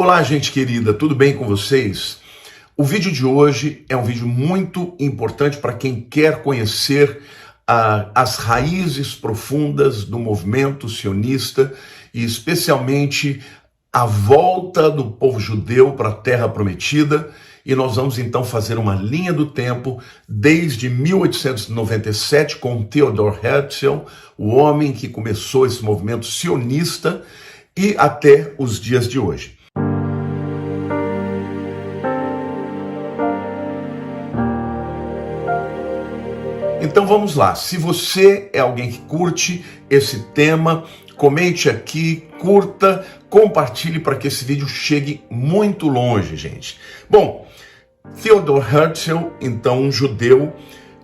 Olá, gente querida, tudo bem com vocês? O vídeo de hoje é um vídeo muito importante para quem quer conhecer as raízes profundas do movimento sionista e especialmente a volta do povo judeu para a Terra Prometida. E nós vamos então fazer uma linha do tempo desde 1897 com Theodor Herzl, o homem que começou esse movimento sionista, e até os dias de hoje. Então vamos lá, se você é alguém que curte esse tema, comente aqui, curta, compartilhe para que esse vídeo chegue muito longe, gente. Bom, Theodor Herzl, então um judeu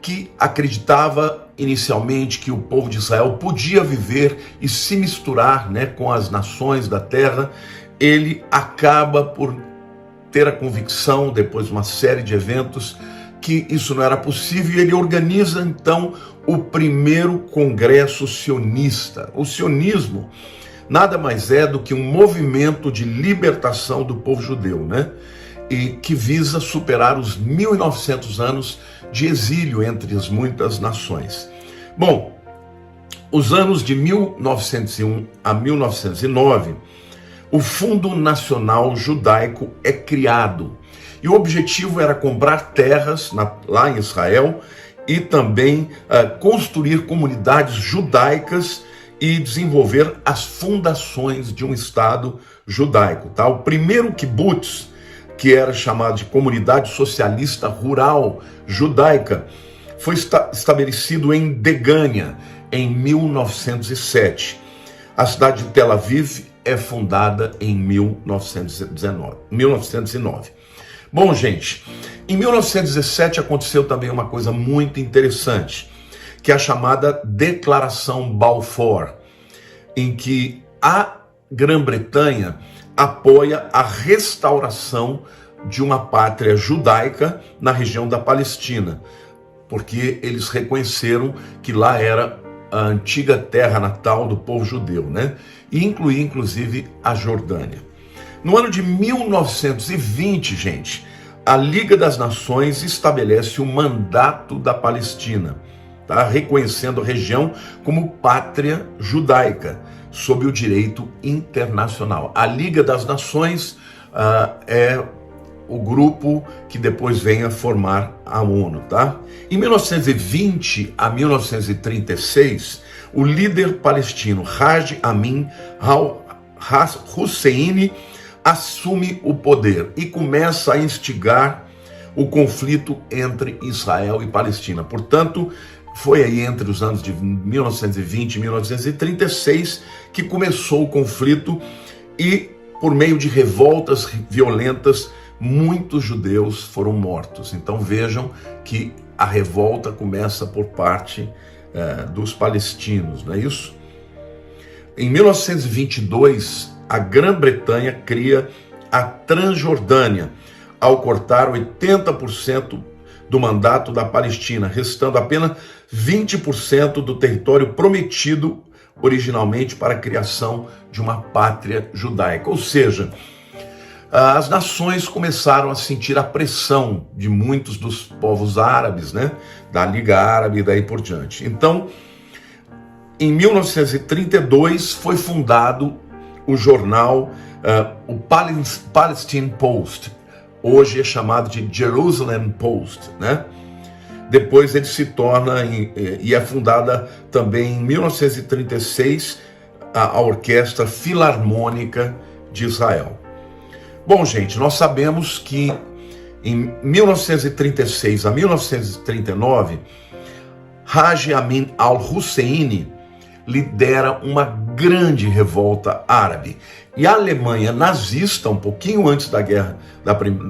que acreditava inicialmente que o povo de Israel podia viver e se misturar, com as nações da terra, ele acaba por ter a convicção, depois de uma série de eventos, que isso não era possível, e ele organiza então o primeiro congresso sionista. O sionismo nada mais é do que um movimento de libertação do povo judeu, e que visa superar os 1900 anos de exílio entre as muitas nações. Bom, os anos de 1901 a 1909, o Fundo Nacional Judaico é criado, e o objetivo era comprar terras lá em Israel e também construir comunidades judaicas e desenvolver as fundações de um Estado judaico. O primeiro kibbutz, que era chamado de Comunidade Socialista Rural Judaica, foi estabelecido em Degânia, em 1907. A cidade de Tel Aviv é fundada em 1909. Bom, gente, em 1917 aconteceu também uma coisa muito interessante, que é a chamada Declaração Balfour, em que a Grã-Bretanha apoia a restauração de uma pátria judaica na região da Palestina, porque eles reconheceram que lá era a antiga terra natal do povo judeu, e incluía inclusive a Jordânia. No ano de 1920, gente, a Liga das Nações estabelece o Mandato da Palestina, reconhecendo a região como pátria judaica, sob o direito internacional. A Liga das Nações é o grupo que depois vem a formar a ONU, Em 1920 a 1936, o líder palestino Haji Amin al-Husseini assume o poder e começa a instigar o conflito entre Israel e Palestina. Portanto, foi aí entre os anos de 1920 e 1936 que começou o conflito, e por meio de revoltas violentas, muitos judeus foram mortos. Então vejam que a revolta começa por parte dos palestinos, não é isso? Em 1922, a Grã-Bretanha cria a Transjordânia, ao cortar 80% do mandato da Palestina, restando apenas 20% do território prometido originalmente para a criação de uma pátria judaica. Ou seja, as nações começaram a sentir a pressão de muitos dos povos árabes, da Liga Árabe e daí por diante. Então, em 1932 foi fundado o jornal, o Palestine Post, hoje é chamado de Jerusalem Post, Depois ele se torna, e é fundada também em 1936, a Orquestra Filarmônica de Israel. Bom, gente, nós sabemos que em 1936 a 1939, Haji Amin al-Husseini lidera uma grande revolta árabe. E a Alemanha nazista, um pouquinho antes da guerra,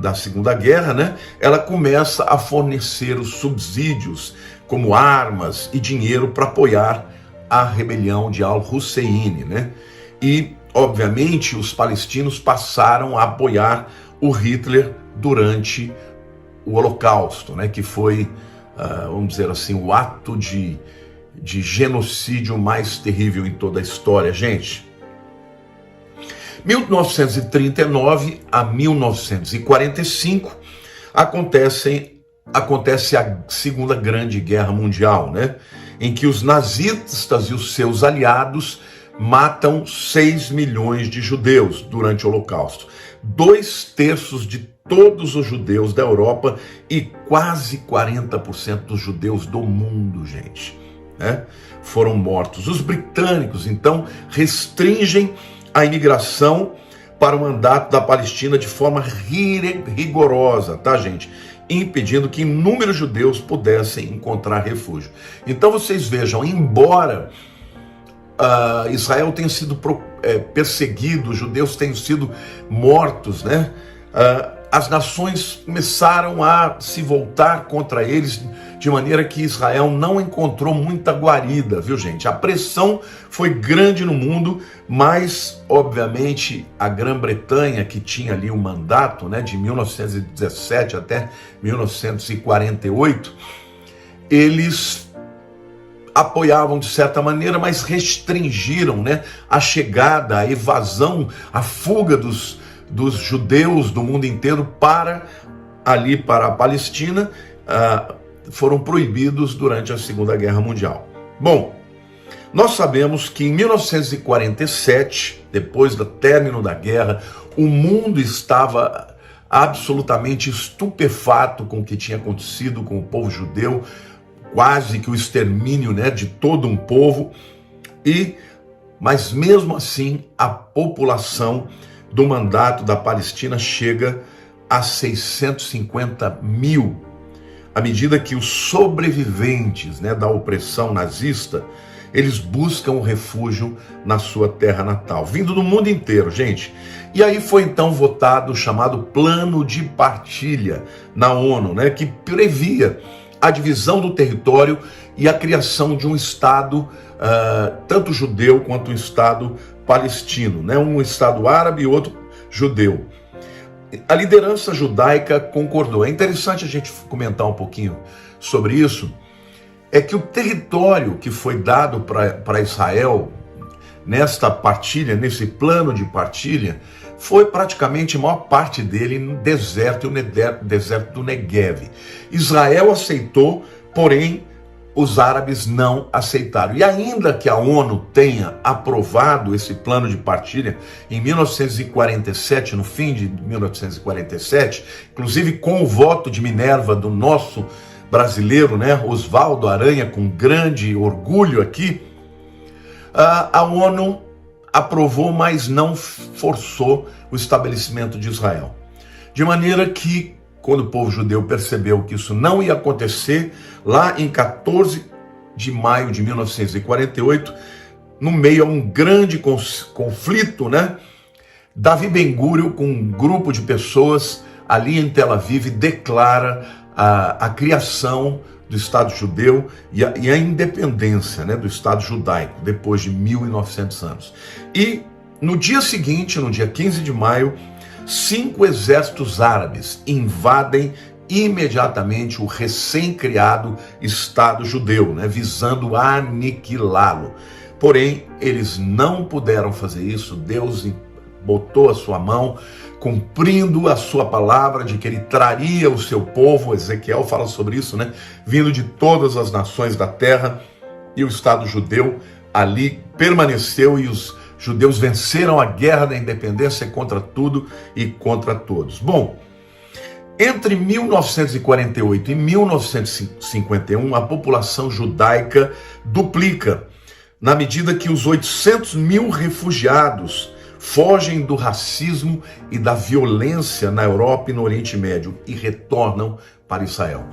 da Segunda Guerra, ela começa a fornecer os subsídios, como armas e dinheiro, para apoiar a rebelião de al-Husseini, E, obviamente, os palestinos passaram a apoiar o Hitler durante o Holocausto, que foi, vamos dizer assim, o ato de genocídio mais terrível em toda a história, gente. 1939 a 1945 acontece a Segunda Grande Guerra Mundial, né? Em que os nazistas e os seus aliados matam 6 milhões de judeus durante o Holocausto. 2/3 de todos os judeus da Europa e quase 40% dos judeus do mundo, gente, né, foram mortos. Os britânicos, então, restringem a imigração para o mandato da Palestina de forma rigorosa, tá, gente? Impedindo que inúmeros judeus pudessem encontrar refúgio. Então vocês vejam, embora Israel tenha sido perseguido, os judeus tenham sido mortos, né? As nações começaram a se voltar contra eles, de maneira que Israel não encontrou muita guarida, viu, gente? A pressão foi grande no mundo, mas, obviamente, a Grã-Bretanha, que tinha ali o mandato, né, de 1917 até 1948, eles apoiavam de certa maneira, mas restringiram, né, a chegada, a evasão, a fuga dos judeus do mundo inteiro para a Palestina. Foram proibidos durante a Segunda Guerra Mundial. Bom, nós sabemos que em 1947, depois do término da guerra, o mundo estava absolutamente estupefato com o que tinha acontecido com o povo judeu, quase que o extermínio, né, de todo um povo, mas mesmo assim a população do mandato da Palestina chega a 650 mil, à medida que os sobreviventes, né, da opressão nazista, eles buscam o refúgio na sua terra natal, vindo do mundo inteiro, gente. E aí foi então votado o chamado Plano de Partilha na ONU, né, que previa a divisão do território e a criação de um Estado, tanto judeu quanto um Estado palestino, né? Um Estado árabe e outro judeu. A liderança judaica concordou. É interessante a gente comentar um pouquinho sobre isso, é que o território que foi dado para Israel nesta partilha, nesse plano de partilha, foi praticamente a maior parte dele no deserto, e o deserto do Negev. Israel aceitou, porém os árabes não aceitaram. E ainda que a ONU tenha aprovado esse plano de partilha em 1947, no fim de 1947, inclusive com o voto de Minerva do nosso brasileiro, né, Oswaldo Aranha, com grande orgulho aqui, a ONU aprovou, mas não forçou o estabelecimento de Israel. De maneira que, quando o povo judeu percebeu que isso não ia acontecer, lá em 14 de maio de 1948, no meio a um grande conflito, né, Davi Ben-Gurion, com um grupo de pessoas ali em Tel Aviv, declara a criação do Estado judeu e a independência, né, do Estado judaico, depois de 1900 anos. E no dia seguinte, no dia 15 de maio, 5 exércitos árabes invadem imediatamente o recém-criado Estado judeu, né, visando aniquilá-lo. Porém, eles não puderam fazer isso. Deus botou a sua mão, cumprindo a sua palavra de que ele traria o seu povo. Ezequiel fala sobre isso, né? Vindo de todas as nações da terra, e o Estado judeu ali permaneceu, e os judeus venceram a guerra da independência contra tudo e contra todos. Bom, entre 1948 e 1951, a população judaica duplica, na medida que os 800 mil refugiados fogem do racismo e da violência na Europa e no Oriente Médio e retornam para Israel.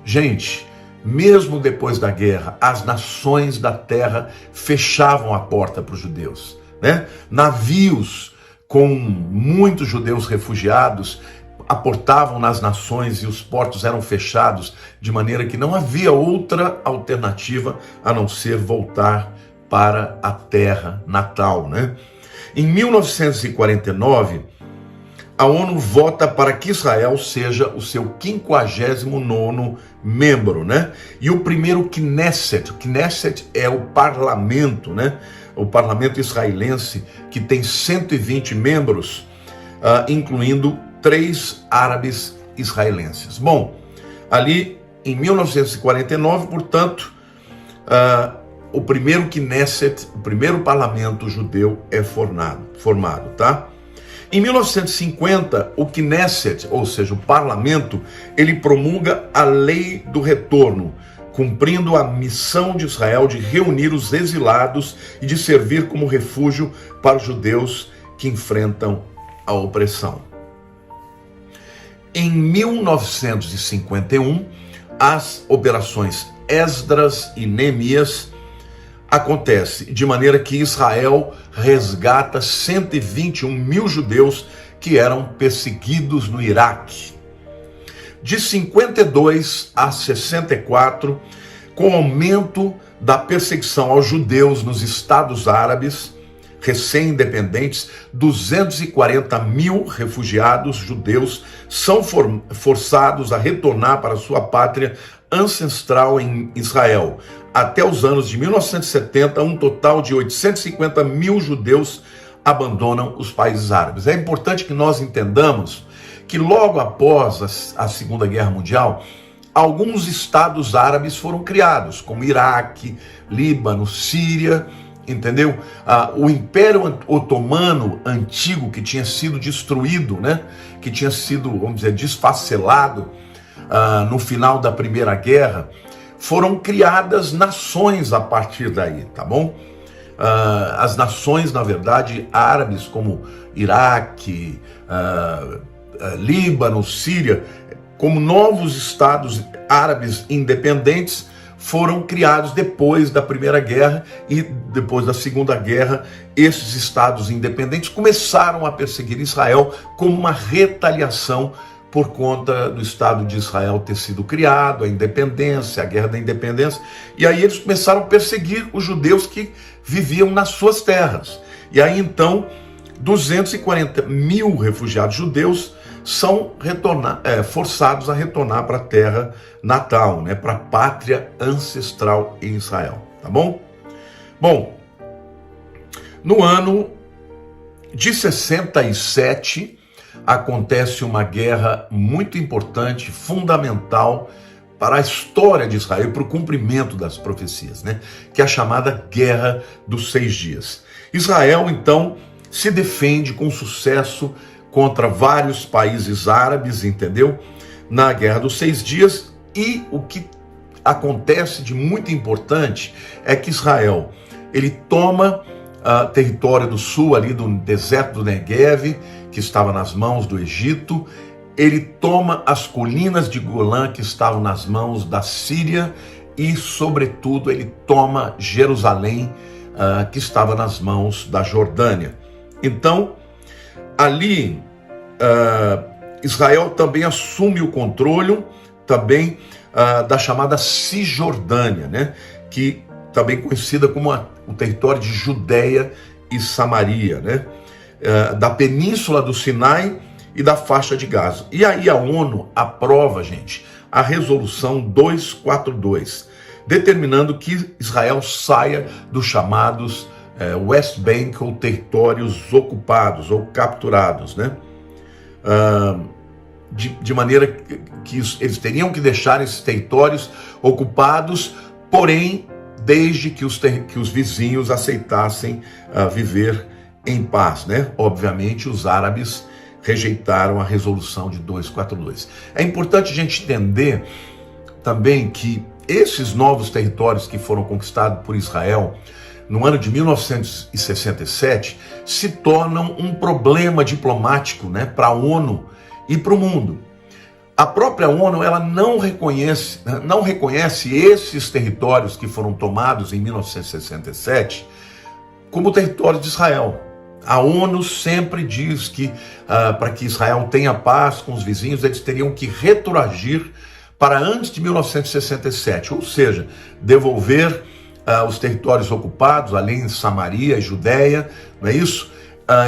Gente, mesmo depois da guerra, as nações da terra fechavam a porta para os judeus, né? Navios com muitos judeus refugiados aportavam nas nações e os portos eram fechados, de maneira que não havia outra alternativa a não ser voltar para a terra natal, né? Em 1949, a ONU vota para que Israel seja o seu 59º membro, né? E o primeiro Knesset. O Knesset é o parlamento, né, o parlamento israelense, que tem 120 membros, incluindo 3 árabes israelenses. Bom, ali em 1949, portanto, o primeiro Knesset, o primeiro parlamento judeu é formado, tá? Em 1950, o Knesset, ou seja, o parlamento, ele promulga a lei do retorno, cumprindo a missão de Israel de reunir os exilados e de servir como refúgio para os judeus que enfrentam a opressão. Em 1951, as operações Esdras e Neemias acontece de maneira que Israel resgata 121 mil judeus que eram perseguidos no Iraque. De 52 a 64, com o aumento da perseguição aos judeus nos estados árabes recém-independentes, 240 mil refugiados judeus são forçados a retornar para sua pátria ancestral em Israel. Até os anos de 1970, um total de 850 mil judeus abandonam os países árabes. É importante que nós entendamos que logo após a Segunda Guerra Mundial, alguns estados árabes foram criados, como Iraque, Líbano, Síria, entendeu? O Império Otomano antigo, que tinha sido destruído, né? Que tinha sido, vamos dizer, desfacelado no final da Primeira Guerra, foram criadas nações a partir daí, tá bom? As nações, na verdade, árabes, como Iraque, Líbano, Síria, como novos estados árabes independentes, foram criados depois da Primeira Guerra, e depois da Segunda Guerra, esses estados independentes começaram a perseguir Israel como uma retaliação por conta do Estado de Israel ter sido criado, a independência, a Guerra da Independência, e aí eles começaram a perseguir os judeus que viviam nas suas terras. E aí então, 240 mil refugiados judeus são forçados a retornar para a terra natal, né, para a pátria ancestral em Israel, tá bom? Bom, no ano de 67, acontece uma guerra muito importante, fundamental para a história de Israel e para o cumprimento das profecias, né, que é a chamada Guerra dos 6 Dias. Israel, então, se defende com sucesso contra vários países árabes, entendeu? Na Guerra dos 6 Dias, e o que acontece de muito importante é que Israel, ele toma território do sul, ali do deserto do Negev, que estava nas mãos do Egito, ele toma as colinas de Golã, que estavam nas mãos da Síria, e, sobretudo, ele toma Jerusalém, que estava nas mãos da Jordânia. Então, ali, Israel também assume o controle também da chamada Cisjordânia, né? Que também conhecida como o território de Judeia e Samaria, né? Da península do Sinai e da faixa de Gaza. E aí a ONU aprova, gente, a resolução 242, determinando que Israel saia dos chamados West Bank, ou territórios ocupados ou capturados, né? De maneira que eles teriam que deixar esses territórios ocupados, porém, desde que os vizinhos aceitassem viver em paz, né? Obviamente, os árabes rejeitaram a resolução de 242. É importante a gente entender também que esses novos territórios que foram conquistados por Israel no ano de 1967 se tornam um problema diplomático, né, para a ONU e para o mundo. A própria ONU, ela não reconhece esses territórios que foram tomados em 1967 como território de Israel. A ONU sempre diz que para que Israel tenha paz com os vizinhos, eles teriam que retroagir para antes de 1967, ou seja, devolver os territórios ocupados, além de Samaria e Judéia, não é isso?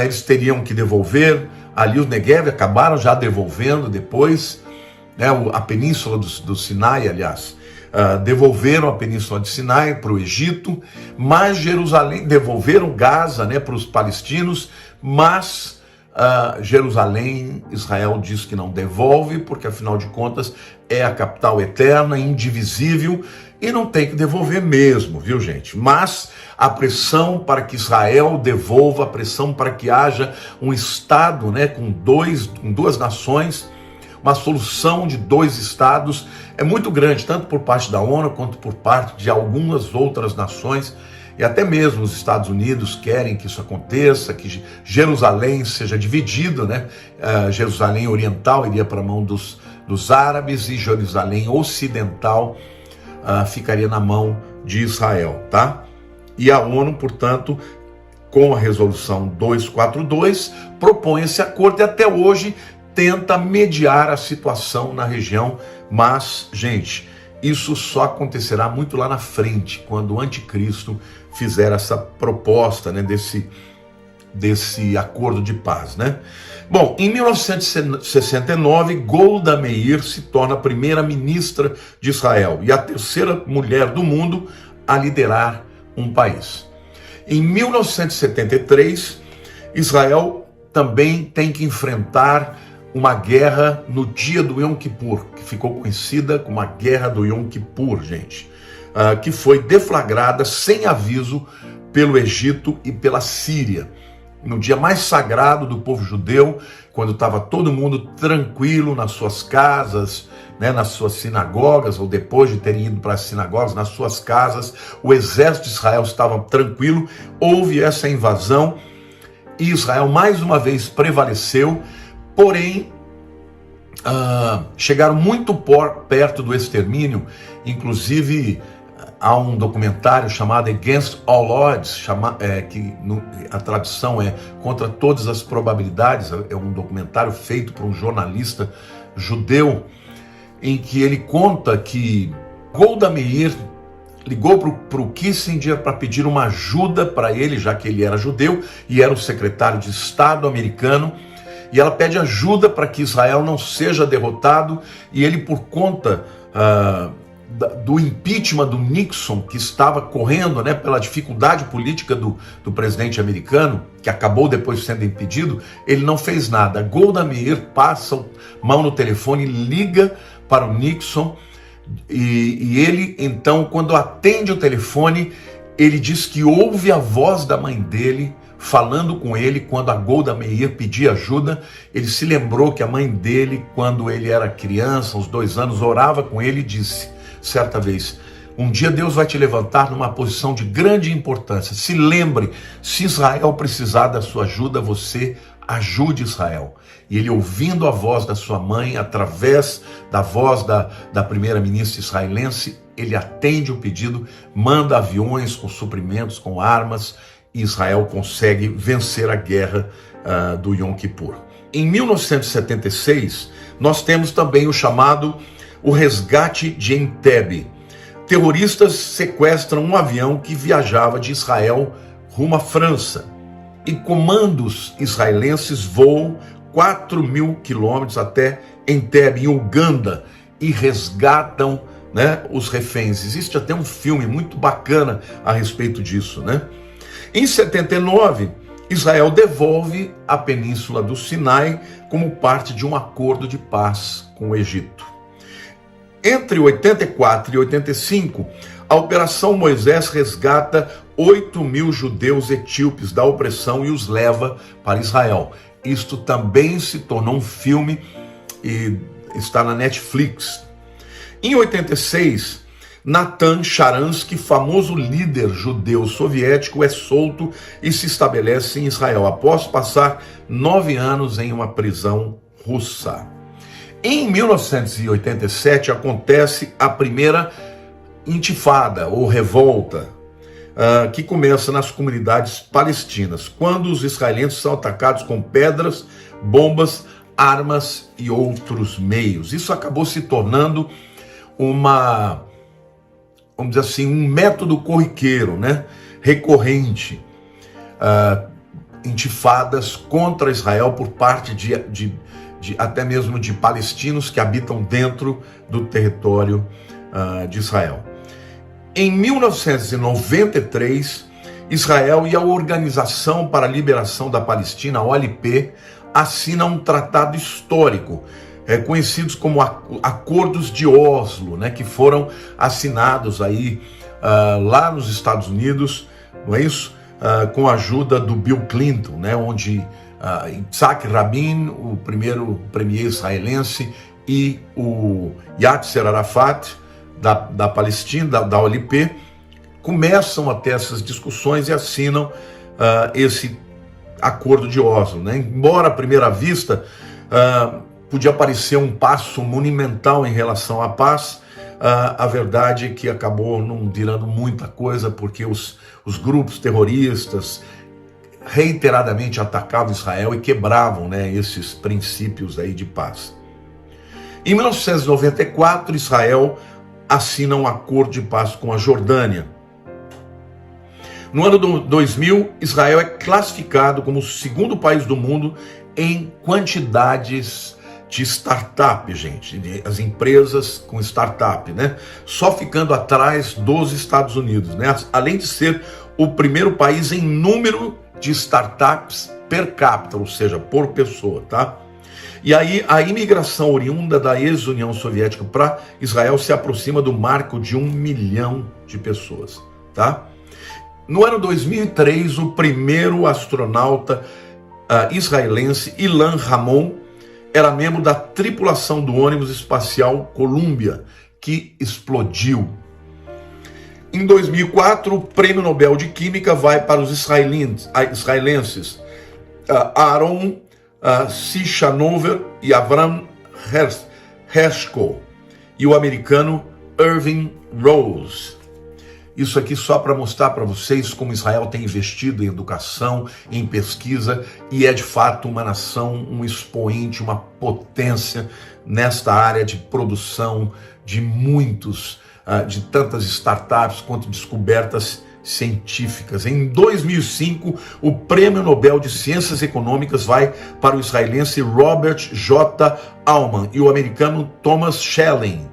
Eles teriam que devolver ali o Negev, acabaram já devolvendo depois, né, a península do Sinai, aliás, devolveram a Península de Sinai para o Egito, mas Jerusalém, devolveram Gaza, né, para os palestinos, mas Jerusalém, Israel diz que não devolve, porque afinal de contas é a capital eterna, indivisível, e não tem que devolver mesmo, viu, gente? Mas a pressão para que Israel devolva, a pressão para que haja um Estado, né, com duas nações, uma solução de dois Estados, é muito grande, tanto por parte da ONU quanto por parte de algumas outras nações, e até mesmo os Estados Unidos querem que isso aconteça, que Jerusalém seja dividido, né? Jerusalém Oriental iria para a mão dos árabes e Jerusalém Ocidental ficaria na mão de Israel, tá? E a ONU, portanto, com a resolução 242, propõe esse acordo e até hoje tenta mediar a situação na região, mas, gente, isso só acontecerá muito lá na frente, quando o anticristo fizer essa proposta, né, desse acordo de paz, né? Bom, em 1969, Golda Meir se torna a primeira ministra de Israel e a terceira mulher do mundo a liderar um país. Em 1973, Israel também tem que enfrentar uma guerra no dia do Yom Kippur, que ficou conhecida como a Guerra do Yom Kippur, gente, que foi deflagrada sem aviso pelo Egito e pela Síria, no dia mais sagrado do povo judeu, quando estava todo mundo tranquilo nas suas casas, né, nas suas sinagogas, ou depois de terem ido para as sinagogas, nas suas casas, o exército de Israel estava tranquilo, houve essa invasão, e Israel mais uma vez prevaleceu, porém, chegaram muito perto do extermínio, inclusive há um documentário chamado Against All Odds, a tradução é Contra Todas as Probabilidades, é um documentário feito por um jornalista judeu, em que ele conta que Golda Meir ligou para o Kissinger para pedir uma ajuda para ele, já que ele era judeu e era o secretário de Estado americano, e ela pede ajuda para que Israel não seja derrotado, e ele, por conta do impeachment do Nixon, que estava correndo, né, pela dificuldade política do presidente americano, que acabou depois sendo impedido, ele não fez nada. Golda Meir passa a mão no telefone, liga para o Nixon, e ele, então, quando atende o telefone, ele diz que ouve a voz da mãe dele falando com ele quando a Golda Meir pedia ajuda. Ele se lembrou que a mãe dele, quando ele era criança, uns 2 anos, orava com ele e disse, certa vez, um dia Deus vai te levantar numa posição de grande importância. Se lembre, se Israel precisar da sua ajuda, você ajude Israel. E ele, ouvindo a voz da sua mãe, através da voz da primeira-ministra israelense, ele atende o pedido, manda aviões com suprimentos, com armas, e Israel consegue vencer a guerra do Yom Kippur. Em 1976, nós temos também o resgate de Entebbe. Terroristas sequestram um avião que viajava de Israel rumo à França, e comandos israelenses voam 4.000 quilômetros até Entebbe, em Uganda, e resgatam, né, os reféns. Existe até um filme muito bacana a respeito disso, né? Em 79, Israel devolve a Península do Sinai como parte de um acordo de paz com o Egito. Entre 84 e 85, a Operação Moisés resgata 8.000 judeus etíopes da opressão e os leva para Israel. Isto também se tornou um filme e está na Netflix. Em 86, Natan Sharansky, famoso líder judeu soviético, é solto e se estabelece em Israel, após passar 9 anos em uma prisão russa. Em 1987, acontece a primeira intifada, ou revolta, que começa nas comunidades palestinas, quando os israelenses são atacados com pedras, bombas, armas e outros meios. Isso acabou se tornando vamos dizer assim, um método corriqueiro, né, recorrente, intifadas contra Israel por parte até mesmo de palestinos que habitam dentro do território de Israel. Em 1993, Israel e a Organização para a Liberação da Palestina, a OLP, assinam um tratado histórico, conhecidos como Acordos de Oslo, né, que foram assinados aí lá nos Estados Unidos, não é isso? Com a ajuda do Bill Clinton, né, onde Yitzhak Rabin, o primeiro premier israelense, e o Yasser Arafat, da Palestina, da OLP, começam a ter essas discussões e assinam esse acordo de Oslo, né? Embora à primeira vista podia parecer um passo monumental em relação à paz, a verdade é que acabou não virando muita coisa, porque os grupos terroristas reiteradamente atacavam Israel e quebravam, né, esses princípios aí de paz. Em 1994, Israel assina um acordo de paz com a Jordânia. No ano 2000, Israel é classificado como o segundo país do mundo em quantidades de startup, gente, as empresas com startup, né? Só ficando atrás dos Estados Unidos, né? Além de ser o primeiro país em número de startups per capita, ou seja, por pessoa, tá? E aí a imigração oriunda da ex-União Soviética para Israel se aproxima do marco de 1 milhão de pessoas, tá? No ano 2003, o primeiro astronauta israelense, Ilan Ramon, era membro da tripulação do ônibus espacial Columbia, que explodiu. Em 2004, o Prêmio Nobel de Química vai para os israelenses Aaron Cichanover e Avram Hershko, e o americano Irving Rose. Isso aqui só para mostrar para vocês como Israel tem investido em educação, em pesquisa, e é de fato uma nação, um expoente, uma potência nesta área de produção de de tantas startups quanto descobertas científicas. Em 2005, o Prêmio Nobel de Ciências Econômicas vai para o israelense Robert J. Aumann e o americano Thomas Schelling.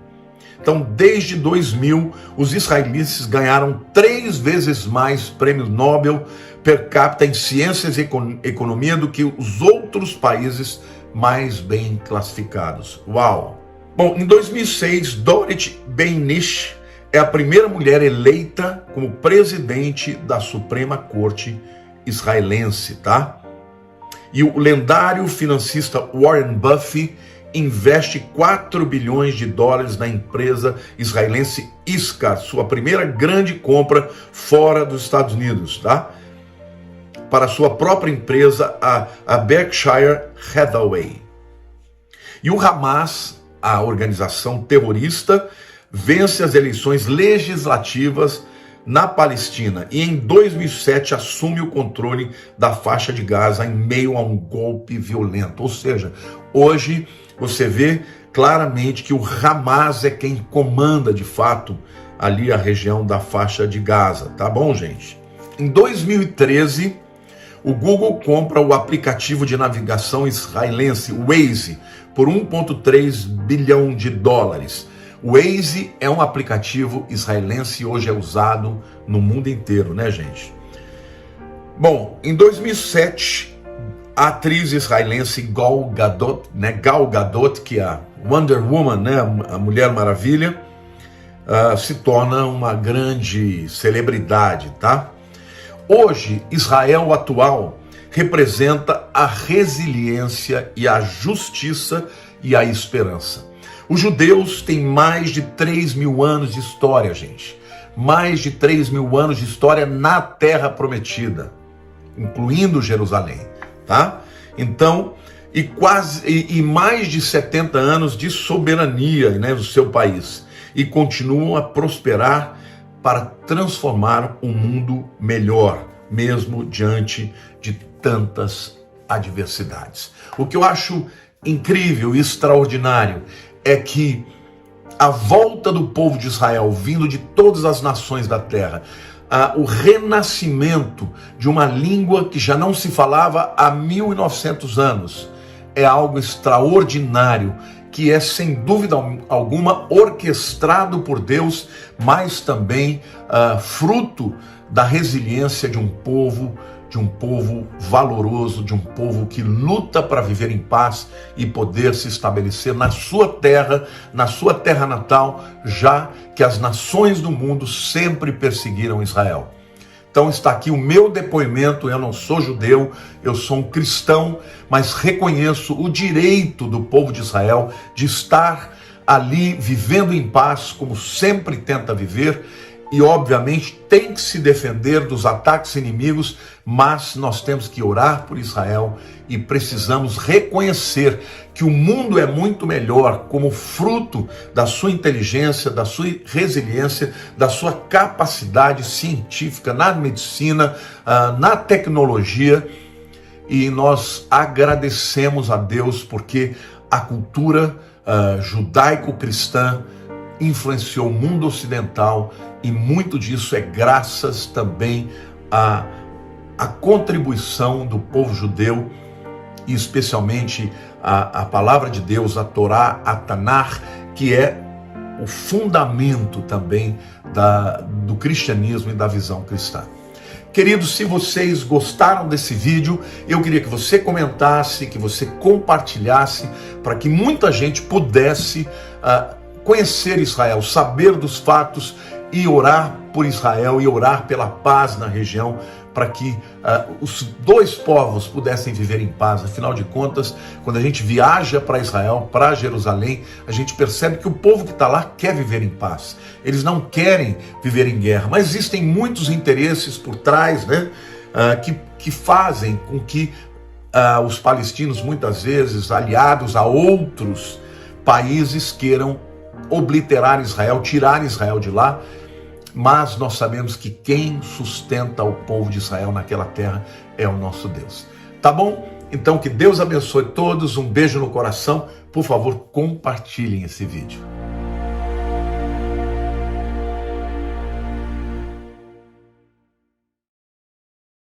Então, desde 2000, os israelenses ganharam 3 vezes mais prêmios Nobel per capita em ciências e economia do que os outros países mais bem classificados. Uau! Bom, em 2006, Dorit Beinish é a primeira mulher eleita como presidente da Suprema Corte israelense, tá? E o lendário financista Warren Buffett investe 4 bilhões de dólares na empresa israelense Iscar, sua primeira grande compra fora dos Estados Unidos, tá? Para sua própria empresa, a Berkshire Hathaway. E o Hamas, a organização terrorista, vence as eleições legislativas na Palestina e em 2007 assume o controle da faixa de Gaza em meio a um golpe violento. Ou seja, hoje você vê claramente que o Hamas é quem comanda de fato ali a região da faixa de Gaza, tá bom, gente? Em 2013, o Google compra o aplicativo de navegação israelense Waze por 1,3 bilhão de dólares. O Waze é um aplicativo israelense e hoje é usado no mundo inteiro, né, gente? Bom, em 2007, a atriz israelense Gal Gadot, que é a Wonder Woman, né, a Mulher Maravilha, se torna uma grande celebridade, tá? Hoje, Israel atual representa a resiliência e a justiça e a esperança. Os judeus têm mais de 3.000 anos de história, gente. Mais de 3.000 anos de história na Terra Prometida, incluindo Jerusalém, tá? Então, e mais de 70 anos de soberania, né, do seu país. E continuam a prosperar para transformar um mundo melhor, mesmo diante de tantas adversidades. O que eu acho incrível e extraordinário é que a volta do povo de Israel, vindo de todas as nações da terra, o renascimento de uma língua que já não se falava há 1900 anos, é algo extraordinário que é sem dúvida alguma orquestrado por Deus, mas também fruto da resiliência de um povo valoroso, de um povo que luta para viver em paz e poder se estabelecer na sua terra natal, já que as nações do mundo sempre perseguiram Israel. Então está aqui o meu depoimento. Eu não sou judeu, eu sou um cristão, mas reconheço o direito do povo de Israel de estar ali vivendo em paz, como sempre tenta viver, e obviamente tem que se defender dos ataques inimigos, mas nós temos que orar por Israel e precisamos reconhecer que o mundo é muito melhor como fruto da sua inteligência, da sua resiliência, da sua capacidade científica na medicina, na tecnologia, e nós agradecemos a Deus porque a cultura judaico-cristã influenciou o mundo ocidental, e muito disso é graças também à contribuição do povo judeu, e especialmente a palavra de Deus, a Torá, a Tanar, que é o fundamento também do cristianismo e da visão cristã. Queridos, se vocês gostaram desse vídeo, eu queria que você comentasse, que você compartilhasse, para que muita gente pudesse conhecer Israel, saber dos fatos e orar por Israel e orar pela paz na região, para que os dois povos pudessem viver em paz. Afinal de contas, quando a gente viaja para Israel, para Jerusalém, a gente percebe que o povo que está lá quer viver em paz. Eles não querem viver em guerra, mas existem muitos interesses por trás, né, que fazem com que os palestinos, muitas vezes aliados a outros países, queiram obliterar Israel, tirar Israel de lá. Mas nós sabemos que quem sustenta o povo de Israel naquela terra é o nosso Deus. Tá bom? Então que Deus abençoe todos, um beijo no coração. Por favor, compartilhem esse vídeo.